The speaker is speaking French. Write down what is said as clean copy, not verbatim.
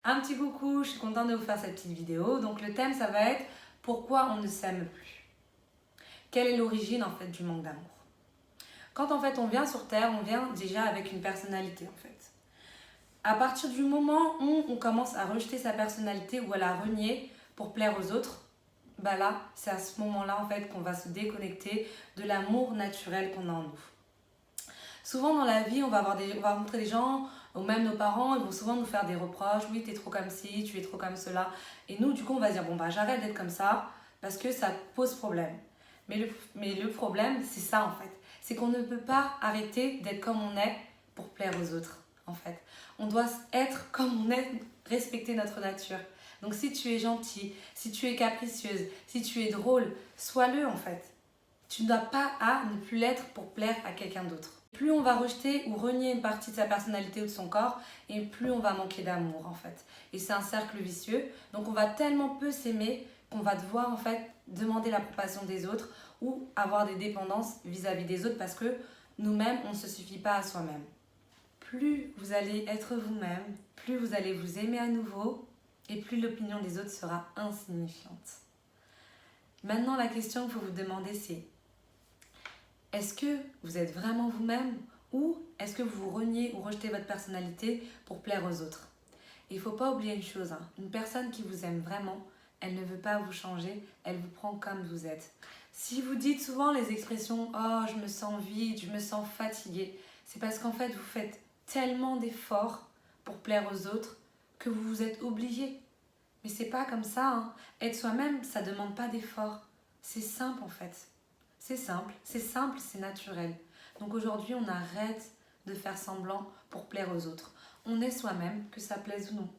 Un petit coucou, je suis contente de vous faire cette petite vidéo. Donc le thème, ça va être pourquoi on ne s'aime plus. Quelle est l'origine en fait du manque d'amour? Quand en fait on vient sur Terre, on vient déjà avec une personnalité en fait. À partir du moment où on commence à rejeter sa personnalité ou à la renier pour plaire aux autres, bah là, c'est à ce moment-là en fait qu'on va se déconnecter de l'amour naturel qu'on a en nous. Souvent dans la vie, on va rencontrer des gens, ou même nos parents, ils vont souvent nous faire des reproches. Oui, t'es trop comme ci, tu es trop comme cela. Et nous, du coup, on va se dire, bon, bah j'arrête d'être comme ça parce que ça pose problème. Mais le problème, c'est ça en fait. C'est qu'on ne peut pas arrêter d'être comme on est pour plaire aux autres, en fait. On doit être comme on est, respecter notre nature. Donc si tu es gentil, si tu es capricieuse, si tu es drôle, sois-le en fait. Tu ne dois pas ne plus l'être pour plaire à quelqu'un d'autre. Plus on va rejeter ou renier une partie de sa personnalité ou de son corps, et plus on va manquer d'amour en fait. Et c'est un cercle vicieux. Donc on va tellement peu s'aimer qu'on va devoir en fait demander l'approbation des autres ou avoir des dépendances vis-à-vis des autres parce que nous-mêmes, on ne se suffit pas à soi-même. Plus vous allez être vous-même, plus vous allez vous aimer à nouveau et plus l'opinion des autres sera insignifiante. Maintenant, la question qu'il faut vous demander, c'est: est-ce que vous êtes vraiment vous-même ou est-ce que vous reniez ou rejetez votre personnalité pour plaire aux autres? Il ne faut pas oublier une chose, une personne qui vous aime vraiment, elle ne veut pas vous changer, elle vous prend comme vous êtes. Si vous dites souvent les expressions « Oh, je me sens vide, je me sens fatiguée », c'est parce qu'en fait, vous faites tellement d'efforts pour plaire aux autres que vous vous êtes oublié. Mais c'est pas comme ça. Être soi-même, ça ne demande pas d'efforts. C'est simple en fait. C'est simple, c'est naturel. Donc aujourd'hui, on arrête de faire semblant pour plaire aux autres. On est soi-même, que ça plaise ou non.